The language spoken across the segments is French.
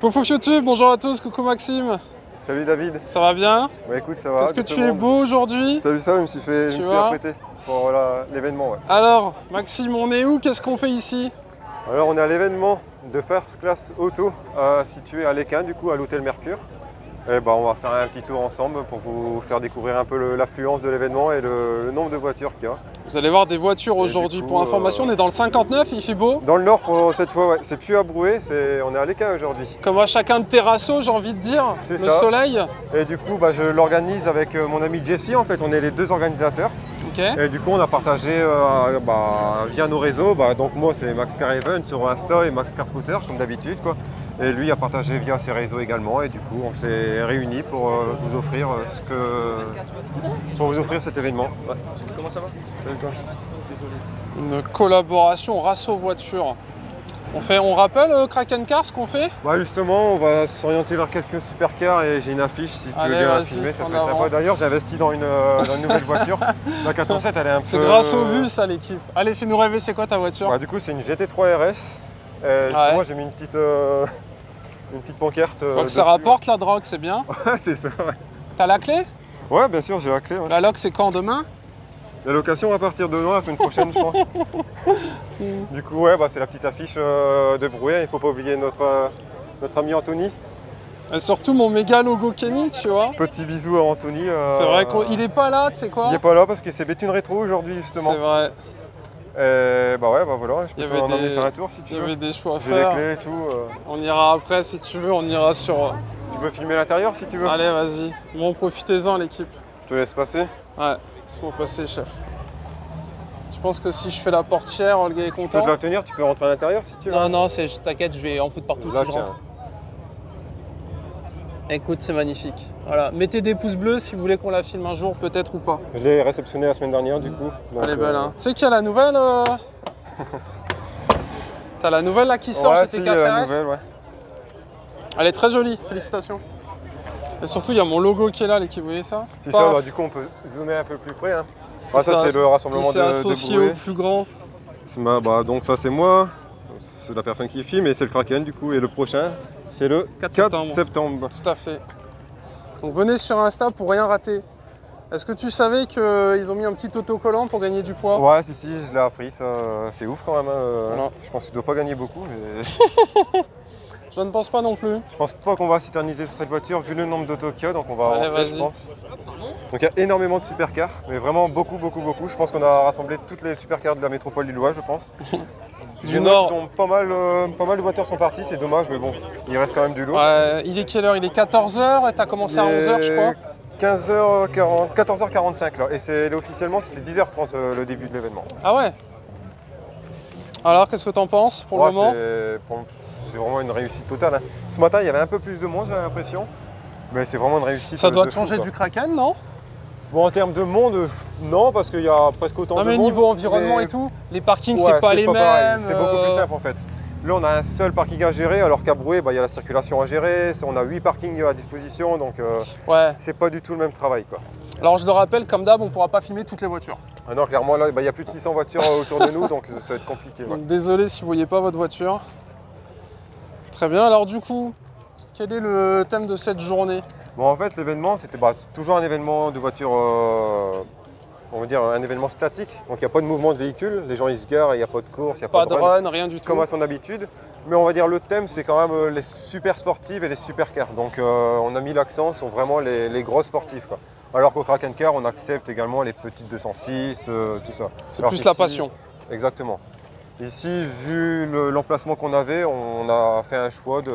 Pouf YouTube, bonjour à tous, coucou Maxime. Salut David. Ça va bien? Bah écoute, ça va. Qu'est-ce que tu es beau aujourd'hui? T'as vu ça? Je me suis apprêté pour l'événement. Ouais. Alors, Maxime, on est où? Qu'est-ce qu'on fait ici? Alors, on est à l'événement de First Class Auto, situé à l'Équin, du coup, à l'hôtel Mercure. Et bah, on va faire un petit tour ensemble pour vous faire découvrir un peu l'affluence de l'événement et le nombre de voitures qu'il y a. Vous allez voir des voitures aujourd'hui. Pour information, on est dans le 59, il fait beau. Dans le nord pour cette fois, ouais. C'est plus à Brouet, on est à l'Équin aujourd'hui. Comme à chacun de terrassos, j'ai envie de dire, le ça. Soleil. Et du coup, bah, je l'organise avec mon ami Jesse, en fait, on est les deux organisateurs. Okay. Et du coup, on a partagé via nos réseaux. Donc moi, c'est Max Car Event sur Insta et Max Car Scooter, comme d'habitude, quoi. Et lui a partagé via ses réseaux également. Et du coup, on s'est réunis pour vous offrir cet événement. Ouais. Comment ça va? Salut toi. Une collaboration Rasso Voiture. On rappelle Kraken Car ce qu'on fait? Bah justement, on va s'orienter vers quelques supercars et j'ai une affiche si tu veux bien filmer, ça peut être sympa. D'ailleurs, j'ai investi dans une nouvelle voiture. La 407, elle est un peu... C'est grâce aux vues ça l'équipe. Allez, fais-nous rêver, c'est quoi ta voiture? Bah, du coup, c'est une GT3 RS. Moi, j'ai mis une petite pancarte. Je vois que ça rapporte la drogue, c'est bien. Ouais, c'est ça, ouais. T'as la clé? Ouais, bien sûr, j'ai la clé. Ouais. La loc, c'est quand, demain? La location à partir de demain, la semaine prochaine, je pense. Du coup, ouais, c'est la petite affiche de Brouet. Il ne faut pas oublier notre ami Anthony. Et surtout mon méga logo Kenny, tu vois. Petit bisou à Anthony. C'est vrai qu'il est pas là, tu sais quoi. Il est pas là parce que c'est Béthune Rétro aujourd'hui, justement. C'est vrai. Et voilà, je peux t'en emmener faire un tour si tu veux. Il y avait des choix à faire. J'ai les clés et tout. On ira après si tu veux, on ira sur... Tu peux filmer l'intérieur si tu veux. Allez, vas-y. Bon, profitez-en l'équipe. Je te laisse passer. Ouais, laisse-moi passer, chef. Je pense que si je fais la portière, le gars est content. Tu peux te la tenir, tu peux rentrer à l'intérieur si tu veux. Non, t'inquiète, je vais en foutre partout si je rentre. Écoute, c'est magnifique. Voilà, mettez des pouces bleus si vous voulez qu'on la filme un jour, peut-être ou pas. Je l'ai réceptionnée la semaine dernière, du coup. Donc, elle est belle, hein. Tu sais qu'il y a la nouvelle T'as la nouvelle là qui sort chez TK RS. Ouais. Elle est très jolie, félicitations. Et surtout, il y a mon logo qui est là, l'équipe, vous voyez ça? C'est ça, du coup, on peut zoomer un peu plus près. Hein. Ça, c'est le rassemblement de associé au plus grand. Donc ça, c'est moi. C'est la personne qui filme et c'est le Kraken, du coup. Et le prochain, c'est le 4 septembre. Tout à fait. Donc venez sur Insta pour rien rater. Est-ce que tu savais qu'ils ont mis un petit autocollant pour gagner du poids? Ouais, si, je l'ai appris. C'est ouf quand même. Voilà. Je pense que tu dois pas gagner beaucoup. Mais... Je ne pense pas non plus. Je pense pas qu'on va s'éterniser sur cette voiture vu le nombre d'autos qu'il y a, donc on va avancer, je pense. Donc il y a énormément de supercars, mais vraiment beaucoup. Je pense qu'on a rassemblé toutes les supercars de la métropole lilloise, je pense. Du Nord. Pas mal de voitures sont parties, c'est dommage, mais bon, il reste quand même du lourd. Il est quelle heure? Il est 14h et tu as commencé à 11h, je crois. 14h45 là, et officiellement c'était 10h30 le début de l'événement. Ah ouais? Alors qu'est-ce que tu en penses pour le moment? C'est vraiment une réussite totale. Hein. Ce matin, il y avait un peu plus de monde, j'ai l'impression. Mais c'est vraiment une réussite. Ça doit changer du Kraken, non? Bon, en termes de monde, non, parce qu'il y a presque autant de monde. Non, mais niveau environnement et tout, les parkings, c'est pas les mêmes. C'est beaucoup plus simple en fait. Là, on a un seul parking à gérer, alors qu'à Brouet, il y a la circulation à gérer. On a 8 parkings à disposition, donc c'est pas du tout le même travail, quoi. Alors, je le rappelle, comme d'hab, on ne pourra pas filmer toutes les voitures. Ah non, clairement, là, il y a plus de 600 voitures autour de nous, donc ça va être compliqué. Donc, désolé si vous ne voyez pas votre voiture. Très bien, alors du coup, quel est le thème de cette journée? Bon, en fait, l'événement, c'était toujours un événement de voiture, on va dire un événement statique. Donc, il n'y a pas de mouvement de véhicule, les gens ils se garent, il n'y a pas de course, il n'y a pas de run, rien du tout. Comme à son habitude. Mais on va dire le thème, c'est quand même les super sportives et les supercars. Donc, on a mis l'accent sur vraiment les gros sportifs, quoi. Alors qu'au Kraken Car, on accepte également les petites 206, tout ça. C'est plus la passion. Exactement. Ici, vu l'emplacement qu'on avait, on a fait un choix de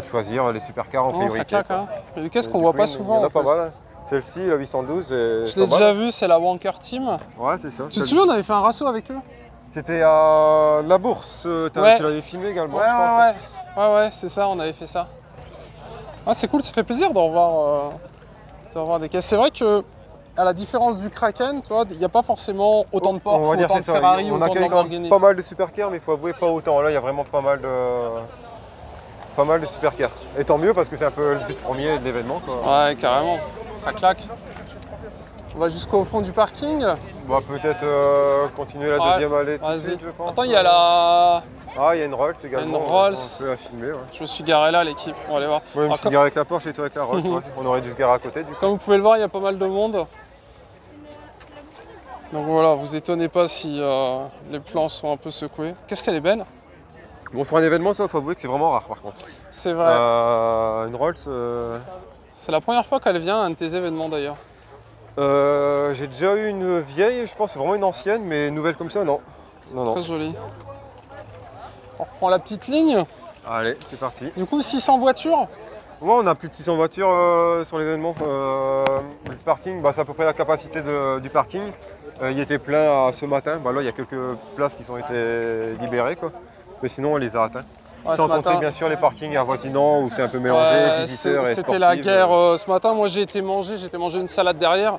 choisir les supercars en priorité. Ça claque, hein. Qu'est-ce qu'on voit pas souvent? Il y en a pas mal. Hein. Celle-ci, la 812, je l'ai déjà vue, c'est la Wanker Team. Ouais, c'est ça. Tu te souviens, on avait fait un rasso avec eux? C'était à la bourse. Tu l'avais filmé également, je pense. Ouais, c'est ça, on avait fait ça. Ah, c'est cool, ça fait plaisir d'en voir des caisses. C'est vrai que, à la différence du Kraken, tu vois, il n'y a pas forcément autant de Porsche, autant de Ferrari, autant de Lamborghini. Pas mal de supercars, mais il faut avouer pas autant. Là, il y a vraiment pas mal de supercars. Et tant mieux parce que c'est un peu le but premier de l'événement. Ouais, carrément. Ça claque. On va jusqu'au fond du parking. On va peut-être continuer la deuxième allée tout de suite, je pense. Attends, il y a la... Ah, il y a une Rolls également. Une Rolls. On peut la filmer, ouais. Je me suis garé là, l'équipe. On va aller voir. Moi, je me suis garé avec la Porsche et toi avec la Rolls. On aurait dû se garer à côté, du coup. Comme vous pouvez le voir, il y a pas mal de monde. Donc voilà, vous étonnez pas si les plans sont un peu secoués. Qu'est-ce qu'elle est belle. Bon, sur un événement, ça, il faut avouer que c'est vraiment rare, par contre. C'est vrai. Une Rolls... C'est la première fois qu'elle vient à un de tes événements, d'ailleurs. J'ai déjà eu une vieille, je pense, vraiment une ancienne, mais nouvelle comme ça, non. Très jolie. On reprend la petite ligne. Allez, c'est parti. Du coup, 600 voitures. Ouais, on a plus de 600 voitures sur l'événement. Le parking, bah, c'est à peu près la capacité du parking. Il était plein ce matin. Bah, là, il y a quelques places qui ont été libérées, quoi. Mais sinon, on les a atteints. Ouais, sans compter, bien sûr, les parkings avoisinants où c'est un peu mélangé, visiteurs et sportifs. C'était la guerre ce matin. Moi, j'ai été manger une salade derrière.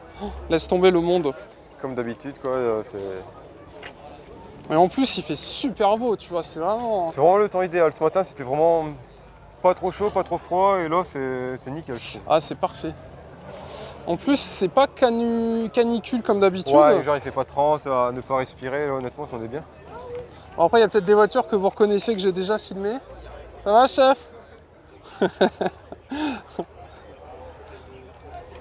Laisse tomber le monde. Comme d'habitude, quoi. Et en plus, il fait super beau, tu vois. C'est vraiment... C'est vraiment le temps idéal. Ce matin, c'était vraiment pas trop chaud, pas trop froid. Et là, c'est nickel. Ah, c'est parfait. En plus, c'est pas canicule comme d'habitude. Ouais, genre, il fait pas 30, à ne pas respirer. Là, honnêtement, ça en est bien. Alors après, il y a peut-être des voitures que vous reconnaissez que j'ai déjà filmées. Ça va, chef?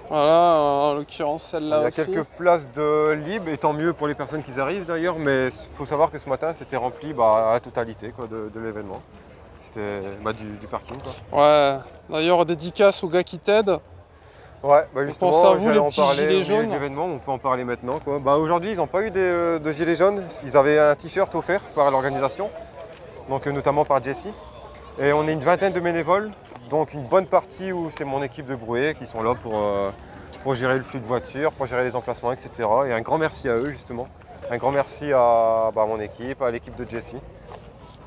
Voilà, en l'occurrence celle-là aussi. Il y a quelques places de libre, et tant mieux pour les personnes qui arrivent d'ailleurs, mais il faut savoir que ce matin, c'était rempli à la totalité quoi, de l'événement. C'était du parking. Quoi. Ouais, d'ailleurs, dédicace aux gars qui t'aident. Ouais, bah justement, pense à vous, les petits gilets jaunes. L'événement, on peut en parler maintenant. Quoi. Bah, aujourd'hui, ils n'ont pas eu de gilets jaunes. Ils avaient un t-shirt offert par l'organisation, donc notamment par Jessie. Et on est une vingtaine de bénévoles, donc une bonne partie où c'est mon équipe de brouet qui sont là pour gérer le flux de voitures, pour gérer les emplacements, etc. Et un grand merci à eux, justement. Un grand merci à mon équipe, à l'équipe de Jessie.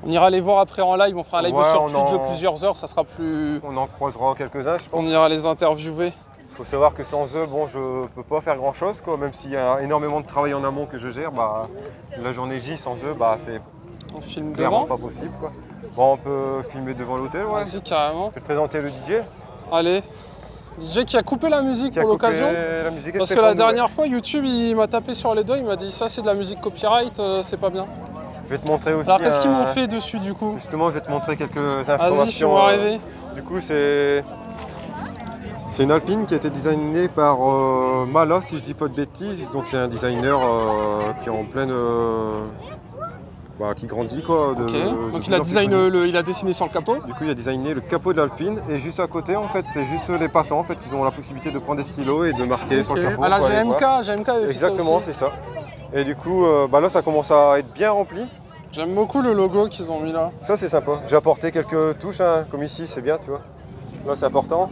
On ira les voir après en live, on fera un live sur Twitch de plusieurs heures, ça sera plus... On en croisera quelques-uns, je pense. On ira les interviewer. Il faut savoir que sans eux, bon, je ne peux pas faire grand-chose, quoi. Même s'il y a énormément de travail en amont que je gère, bah, la journée J sans eux, bah, c'est clairement pas possible. Quoi. Bon, on peut filmer devant l'hôtel, ouais. Vas-y, carrément. Je vais te présenter le DJ. Allez. DJ qui a coupé la musique pour l'occasion. Parce que la dernière fois, YouTube, il m'a tapé sur les doigts, il m'a dit ça c'est de la musique copyright, c'est pas bien. Je vais te montrer aussi. Alors qu'est-ce qu'ils m'ont fait dessus du coup? Justement, je vais te montrer quelques informations. Vas-y, fais-moi rêver. Du coup, c'est une Alpine qui a été designée par Mala, si je dis pas de bêtises. Donc c'est un designer qui est en pleine... qui grandit quoi. Donc il a dessiné sur le capot. Du coup il a designé le capot de l'Alpine et juste à côté en fait c'est juste les passants en fait qui ont la possibilité de prendre des stylos et de marquer sur le capot. Ah la GMK avait fait exactement, c'est ça. Et du coup là ça commence à être bien rempli. J'aime beaucoup le logo qu'ils ont mis là. Ça c'est sympa. J'ai apporté quelques touches comme ici, c'est bien tu vois. Là c'est important.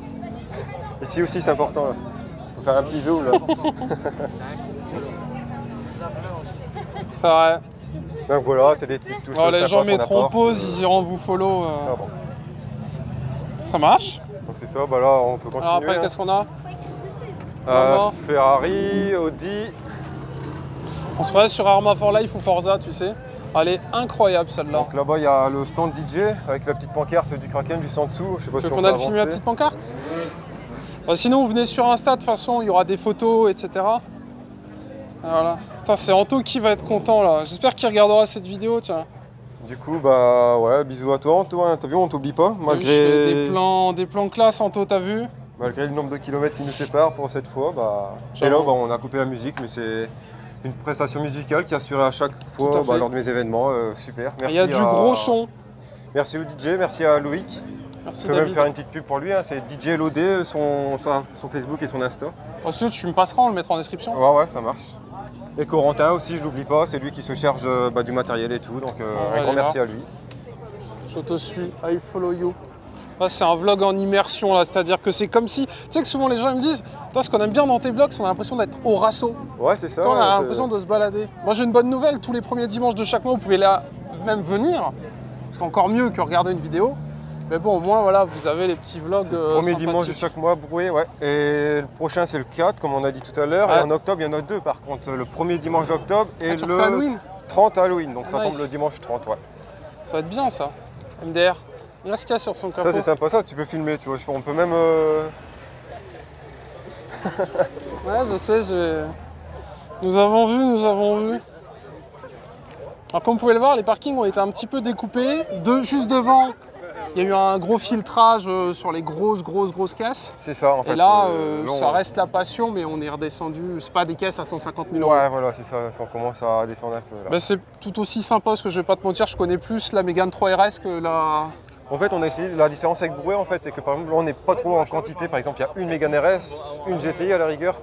Ici aussi c'est important. Là. Faut faire un petit zoom là. C'est vrai. Donc voilà, c'est des petites touches. Alors, les gens mettront pause, ils iront vous follow. Ça marche. Donc c'est ça, bah là on peut continuer. Alors après qu'est-ce qu'on a Ferrari, Audi. On se reste sur Arma for Life ou Forza, tu sais. Elle est incroyable celle-là. Donc là-bas il y a le stand DJ avec la petite pancarte du Kraken juste en dessous. Je sais pas si on peut a filmé la petite pancarte. Bah, sinon vous venez sur Insta, de toute façon il y aura des photos, etc. Voilà. Putain, c'est Anto qui va être content là. J'espère qu'il regardera cette vidéo, tiens. Du coup, bah ouais, bisous à toi Anto, hein. T'as vu, on t'oublie pas. Malgré des plans classe, Anto, t'as vu? Malgré le nombre de kilomètres qui nous séparent pour cette fois, bah... Et là, on a coupé la musique, mais c'est une prestation musicale qui est assurée à chaque fois lors de mes événements. Super, merci. Il y a du gros son. Merci au DJ, merci à Loïc. Merci. Je peux même faire une petite pub pour lui, hein. C'est DJ LOD, son Facebook et son Insta. Ensuite, tu me passeras, on le mettra en description. Ouais, ça marche. Et Corentin aussi, je l'oublie pas, c'est lui qui se charge du matériel et tout, donc un grand merci à lui. Je te suis, I follow you. Là, c'est un vlog en immersion, là, c'est-à-dire que c'est comme si... Tu sais que souvent les gens ils me disent, ce qu'on aime bien dans tes vlogs, c'est qu'on a l'impression d'être au rasso. Ouais, c'est ça. On a l'impression de se balader. Moi, j'ai une bonne nouvelle, tous les premiers dimanches de chaque mois, vous pouvez là même venir. C'est encore mieux que regarder une vidéo. Mais bon, au moins, voilà, vous avez les petits vlogs premier dimanche de chaque mois, brouillé, ouais. Et le prochain, c'est le 4, comme on a dit tout à l'heure. Ouais. Et en octobre, il y en a 2, par contre. Le premier dimanche d'octobre et le Halloween. 30 Halloween. Donc ça tombe le dimanche 30, ouais. Ça va être bien, ça. MDR. Il y a ce qu'il y a sur son capot. Ça, c'est sympa. Ça, tu peux filmer, tu vois. On peut même... Ouais, je sais, Nous avons vu, nous avons vu. Alors comme vous pouvez le voir, les parkings ont été un petit peu découpés. Juste devant, il y a eu un gros filtrage sur les grosses caisses. C'est ça, en fait. Et là, ça reste la passion, mais on est redescendu. C'est pas des caisses à 150 000 €. Ouais, voilà, c'est ça. On commence à descendre un peu. Bah, c'est tout aussi sympa, parce que je vais pas te mentir, je connais plus la Mégane 3 RS que la... En fait, on a essayé, la différence avec Brouet, en fait, c'est que par exemple, là, on n'est pas trop en quantité. Par exemple, il y a une Mégane RS, une GTI à la rigueur.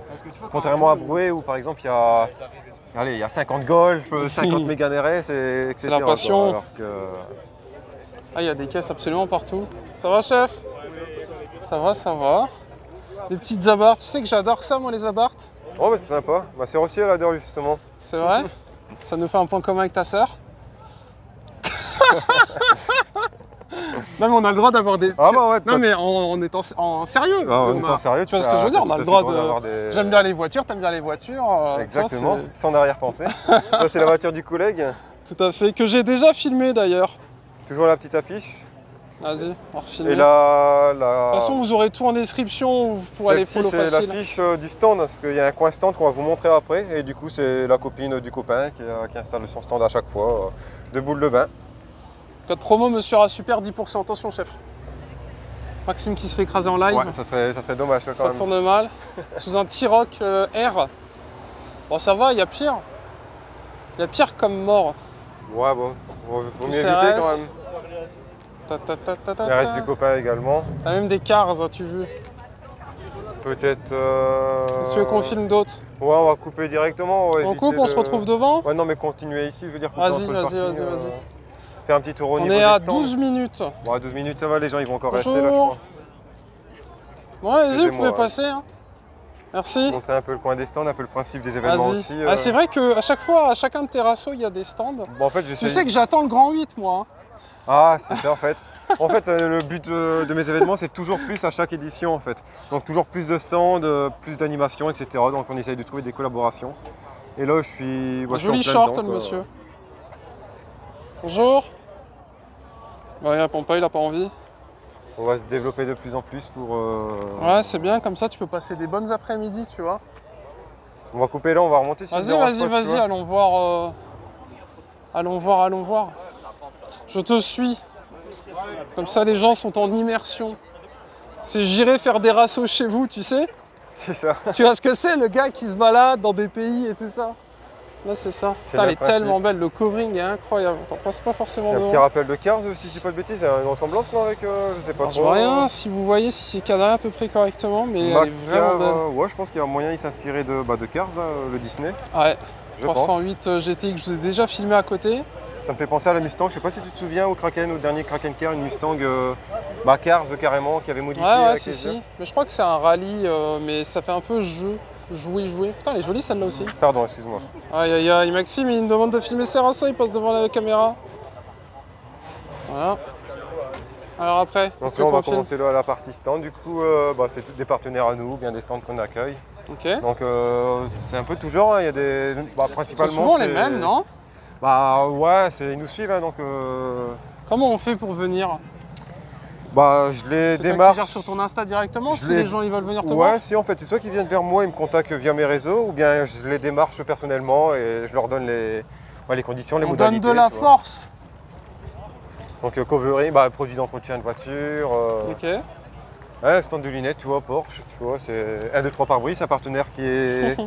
Contrairement à Brouet, où par exemple, il y a... Allez, il y a 50 Golf, 50 Mégane RS, etc. C'est la passion. Alors que... Ah, il y a des caisses absolument partout. Ça va, chef? Ça va, ça va. Des petites abartes. Tu sais que j'adore ça, moi, les abartes. Oh, bah c'est sympa. Ma sœur aussi, elle adore, justement. C'est vrai? Ça nous fait un point commun avec ta sœur. Non, mais on a le droit d'avoir des... Ah bah ouais. Non, mais en étant en sérieux. Ah, en étant sérieux, tu vois ce que je veux dire? On a le droit de... des... J'aime bien les voitures, t'aimes bien les voitures. Exactement, sans arrière-pensée. Là, c'est la voiture du collègue. Tout à fait, que j'ai déjà filmé d'ailleurs. Toujours la petite affiche. Vas-y, on va refilmer. Et là, De toute façon, vous aurez tout en description, vous pourrez aller follow facile. C'est l'affiche du stand, parce qu'il y a un coin stand qu'on va vous montrer après. Et du coup, c'est la copine du copain qui installe son stand à chaque fois, de boule de bain. Code promo, monsieur Super 10%. Attention, chef. Maxime qui se fait écraser en live. Ouais, ça serait dommage quand ça même. Tourne mal. Sous un T-Roc R. Bon, ça va, il y a pire. Il y a pire comme mort. Ouais, bon, vaut mieux éviter quand même. Il reste du copain également. T'as même des cars, as-tu vu? Peut-être. Si tu veux qu'on filme d'autres? Ouais, on va couper directement. On coupe, on se retrouve devant? Ouais, non, mais continuer ici, je veux dire. Vas-y. Faire un petit tour au niveau des stands. On est à 12 minutes. Bon, à 12 minutes, ça va, les gens ils vont encore Bonjour. rester là, je pense. Bon, allez-y, vous pouvez passer. Hein. Merci. Montrer un peu le coin des stands, un peu le principe des événements aussi. Ah, c'est vrai qu'à chaque fois, à chacun de tes rassos, il y a des stands. Bon, en fait, tu sais que j'attends le grand 8, moi. Hein. Ah, c'est ça, en fait. En fait, le but de mes événements, c'est toujours plus à chaque édition, en fait. Donc, toujours plus de stands, plus d'animations, etc. Donc, on essaye de trouver des collaborations. Et là, je suis... Un joli short, le monsieur. Bonjour. Bah, il répond pas, il a pas envie. On va se développer de plus en plus pour... Ouais, c'est bien, comme ça, tu peux passer des bonnes après-midi, tu vois. On va couper là, on va remonter. Si vas-y, allons voir. Allons voir. Je te suis. Comme ça, les gens sont en immersion. C'est j'irai faire des rassos chez vous, tu sais. C'est ça. Tu vois ce que c'est, le gars qui se balade dans des pays et tout ça. Là, c'est ça. Putain, elle est tellement belle, le covering est incroyable. T'en passes pas forcément devant. C'est un petit rappel de Cars, si je dis pas de bêtises. Il y a une ressemblance, non, avec... je sais pas trop. Je vois rien, si vous voyez, si c'est cadré à peu près correctement, mais elle est vraiment belle. Ouais, je pense qu'il y a moyen de s'inspirer de Cars, le Disney. Ouais, 308 GTI que je vous ai déjà filmé à côté. Ça me fait penser à la Mustang, je sais pas si tu te souviens au Kraken, au dernier Kraken Car, une Mustang Cars carrément, qui avait modifié. Ouais, si. Mais je crois que c'est un rallye, mais ça fait un peu jouer. Putain, elle est jolie celle-là aussi. Pardon, excuse-moi. Aïe, Maxime, il me demande de filmer ses rassos, il passe devant la caméra. Voilà. Alors après, donc là, on va commencer là à la partie stand. Du coup, c'est tous des partenaires à nous, bien des stands qu'on accueille. Ok. Donc c'est un peu tout genre, hein. Il y a des... principalement... C'est souvent les mêmes, non? Bah ouais, ils nous suivent, hein, donc... Comment on fait pour venir? Je les démarche... Tu gères sur ton Insta directement si les gens ils veulent venir te voir? Ouais, si en fait, c'est soit qu'ils viennent vers moi, ils me contactent via mes réseaux, ou bien je les démarche personnellement et je leur donne les conditions, les modalités. On donne de la force. Donc covering, produits d'entretien de voiture. Ok. Ouais, stand de lunettes, tu vois, Porsche, tu vois, c'est 1, 2, 3 pare-brise, c'est un partenaire qui est...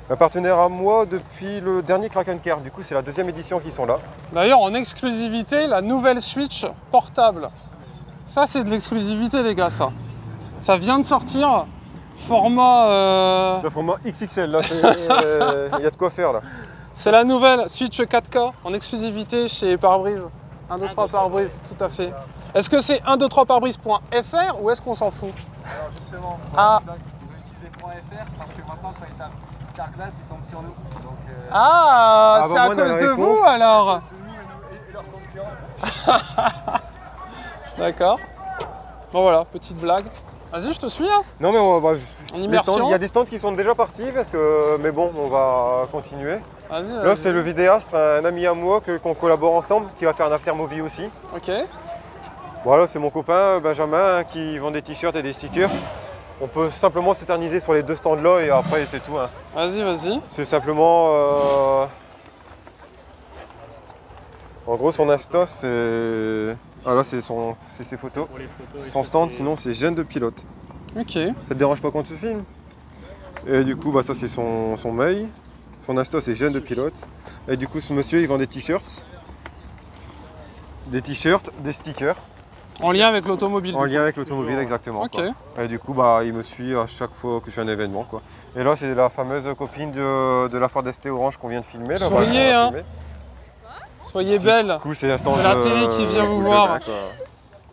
un partenaire à moi depuis le dernier Kraken Car, du coup c'est la 2e édition qu'ils sont là. D'ailleurs, en exclusivité, la nouvelle Switch portable. Ça, c'est de l'exclusivité, les gars, ça. Ça vient de sortir. Format... Le format XXL, là, il y a de quoi faire, là. C'est la nouvelle Switch 4K en exclusivité chez Pare-Brise. 1, 2, 3 Pare-Brise, tout à fait. Est-ce que c'est 123parebrise.fr ou est-ce qu'on s'en fout? Alors justement, ils ont utilisé .fr parce que maintenant, quand ils tapent Carglass, ils tombent sur nous. Donc, c'est à cause de vous, alors? C'est nous et leurs concurrents. D'accord. Bon voilà, petite blague. Vas-y, je te suis. Hein. Non mais on va... En immersion. Il y a des stands qui sont déjà partis, mais bon, on va continuer. Vas-y. Là, c'est le vidéaste, un ami à moi qu'on collabore ensemble, qui va faire un after movie aussi. Ok. Voilà, c'est mon copain Benjamin qui vend des t-shirts et des stickers. On peut simplement s'éterniser sur les 2 stands là et après c'est tout. Hein. Vas-y, vas-y. C'est simplement... En gros son Insta c'est... Ah là c'est ses photos. Son stand sinon c'est Jeune de pilote. Ok. Ça te dérange pas quand tu filmes? Et du coup bah ça c'est son mail. Son Insta c'est Jeune de pilote. Et du coup ce monsieur il vend des t-shirts. Des t-shirts, des stickers. En lien avec l'automobile. En lien avec l'automobile, exactement. Ok. Quoi. Et du coup, bah, il me suit à chaque fois que je fais un événement. Quoi. Et là, c'est la fameuse copine de la Ford ST Orange qu'on vient de filmer. Là, souriez, hein. Soyez belle. Du coup, c'est la télé qui vient vous voir.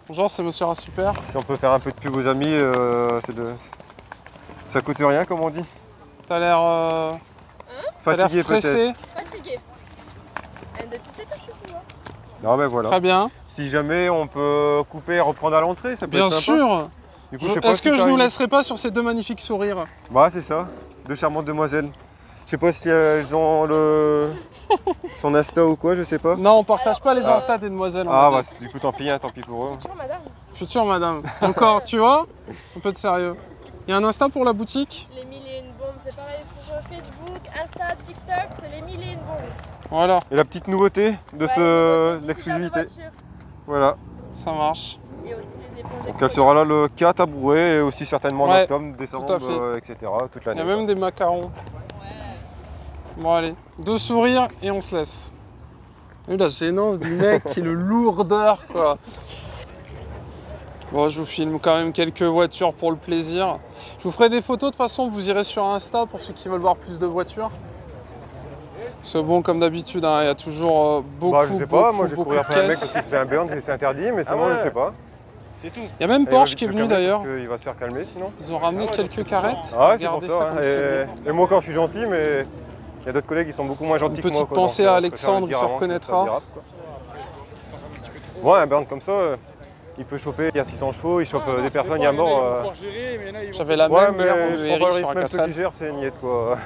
Bonjour, c'est Monsieur Rassuper. Si on peut faire un peu de pub aux amis, ça coûte rien, comme on dit. T'as l'air fatigué, stressé. Fatigué. Depuis 7 heures, je suis plus là. Non, mais voilà. Très bien. Si jamais on peut couper et reprendre à l'entrée, ça peut bien être sympa. Sûr. Est-ce que je nous laisserai pas sur ces 2 magnifiques sourires? Bah, c'est ça. 2 charmantes demoiselles. Je sais pas si elles ont son Insta ou quoi, je sais pas. Non, on partage pas les Insta des demoiselles. Ah bah du coup tant pis, hein, tant pis pour eux. Future madame. Future madame. Encore, tu vois? Un peu de sérieux. Il y a un Insta pour la boutique? Les 1001 bombes, c'est pareil pour Facebook, Insta, TikTok, c'est les 1001 bombes. Voilà. Et la petite nouveauté de l'exclusivité. Voilà. Ça marche. Et aussi les éponges. Donc elle sera là le 4 à Brouet et aussi certainement en octobre, décembre, etc. toute l'année. Il y a même des macarons. Bon allez, 2 sourires et on se laisse. Vu la gênance du mec qui est le lourdeur quoi. Bon, je vous filme quand même quelques voitures pour le plaisir. Je vous ferai des photos, de toute façon vous irez sur Insta pour ceux qui veulent voir plus de voitures. C'est bon comme d'habitude, hein, il y a toujours beaucoup, je sais pas, moi j'ai beaucoup couru de après un mec caisses. qui faisait un burn, c'est interdit, mais sinon je sais pas. C'est tout. Il y a même Porsche qui est venu d'ailleurs. Il va se faire calmer sinon. Ils ont ramené quelques carrettes. Ah ouais, c'est pour Regardez ça. comme c'est beau. Et moi quand je suis gentil, mais il y a d'autres collègues qui sont beaucoup moins gentils que moi. Une petite pensée à Alexandre, il se reconnaîtra. Ouais, un burn comme ça, il peut choper, il y a 600 chevaux, il chope des personnes, il y a mort. J'avais la Ouais, même mais hier, je le prends pas le Eric sur risque, un même ceux 4L. qui gèrent, c'est une niette quoi.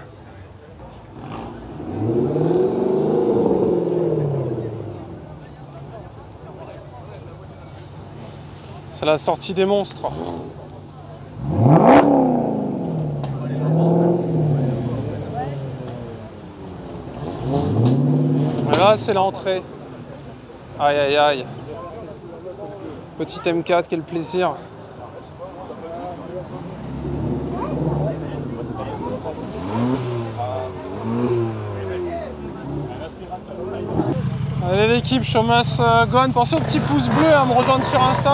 C'est la sortie des monstres. Et là, c'est l'entrée. Aïe, aïe, aïe. Petit M4, quel plaisir. Allez l'équipe Chomas Gone, pensez au petit pouce bleu à me rejoindre sur Insta.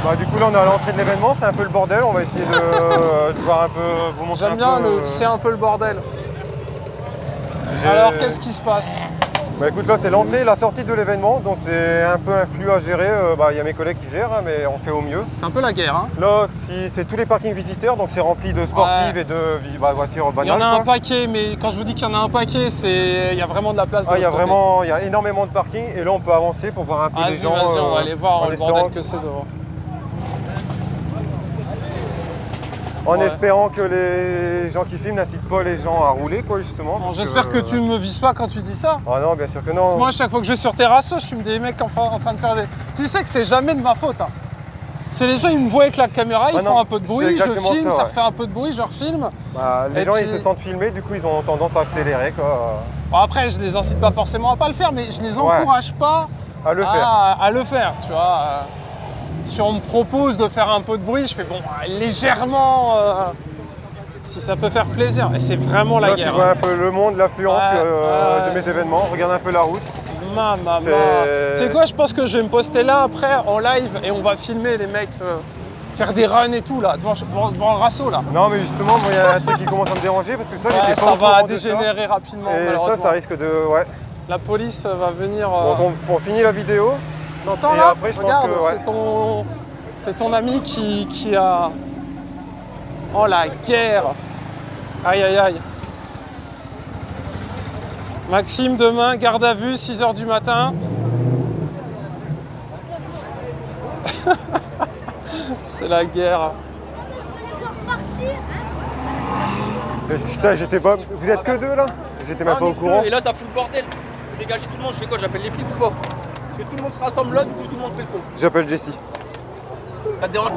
Bah, du coup là on est à l'entrée de l'événement, c'est un peu le bordel, on va essayer de voir un peu, vous montrer J'aime bien c'est un peu le bordel. Alors qu'est-ce qui se passe? Bah écoute là c'est l'entrée et la sortie de l'événement, donc c'est un peu un flux à gérer, il y a mes collègues qui gèrent, hein, mais on fait au mieux. C'est un peu la guerre hein. Là c'est tous les parkings visiteurs, donc c'est rempli de sportives et de voitures banales. Il y en a un paquet, mais quand je vous dis qu'il y en a un paquet, il y a vraiment de la place de il y a énormément de parking et là on peut avancer pour voir un peu les gens. Vas-y, on va aller voir le bordel que c'est devant. En espérant que les gens qui filment n'incitent pas les gens à rouler, quoi, justement. J'espère que tu ne me vises pas quand tu dis ça. Ah non, bien sûr que non. Moi, à chaque fois que je vais sur Terrasso, je filme des mecs en train de faire des... Tu sais que c'est jamais de ma faute. Hein. C'est les gens, ils me voient avec la caméra, ils font un peu de bruit, je filme, ça refait un peu de bruit, je refilme. Les gens, ils se sentent filmés, du coup, ils ont tendance à accélérer, quoi. Bon, après, je les incite pas forcément à pas le faire, mais je les encourage pas à le faire, tu vois. Si on me propose de faire un peu de bruit, je fais bon, légèrement, si ça peut faire plaisir. Et c'est vraiment la guerre. Tu vois un peu le monde, l'affluence de mes événements, regarde un peu la route. Tu sais quoi, je pense que je vais me poster là après en live et on va filmer les mecs faire des runs et tout là, devant le Rasso là. Non mais justement, il y a un truc qui commence à me déranger parce que ça, j'étais pas ça au courant va de dégénérer rapidement. Et ça risque de... Ouais. La police va venir... On finit la vidéo. T'entends là? Après, regarde, c'est ton ami qui a... Oh la guerre! Aïe aïe aïe! Maxime, demain, garde à vue, 6 h du matin. C'est la guerre. Putain, j'étais pas... Vous êtes que deux là? J'étais même pas au courant. Et là, ça fout le bordel. Faut dégager tout le monde. Je fais quoi? J'appelle les flics ou pas? Parce que tout le monde se rassemble là, du coup tout le monde fait le pot. J'appelle Jessie. Ça te dérange?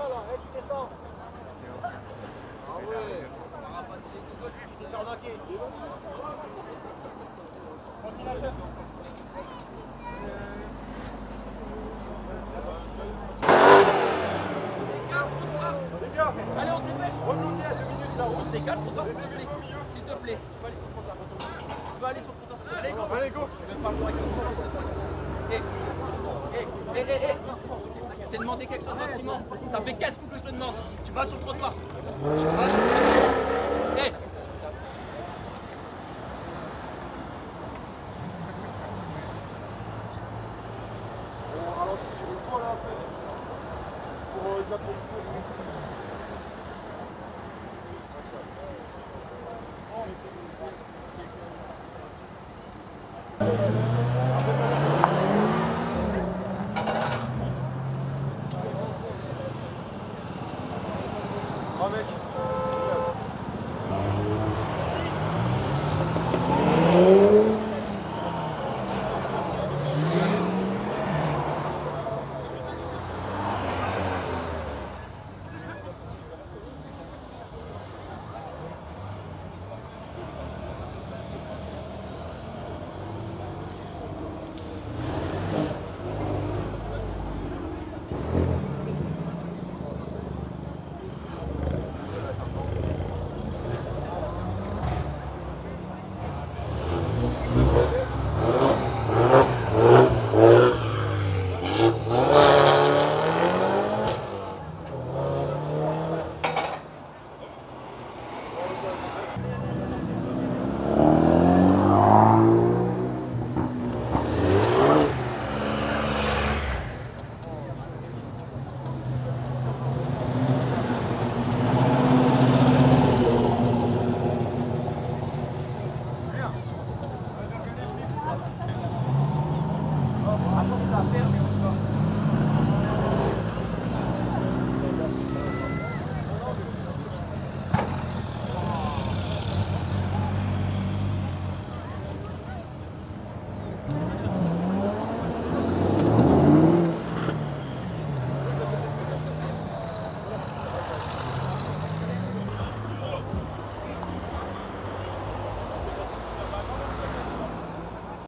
là, tu descends. Ah ouais. Tu t'es fait arnaquer. Continue la chef. Allez, on se dépêche. Rebloquer à 2 minutes là-haut. On s'égale, on doit s'il te plaît. S'il te plaît. Tu peux aller sur le compteur. Allez, go. Allez, go. Je vais pas le voir avec le je t'ai demandé quelque chose gentiment. Ça fait 15 coups que je te demande. Tu vas sur le trottoir. Tu vas sur le trottoir. Hé. On ralentit sur une fois là après. Pour exactement. Thank you.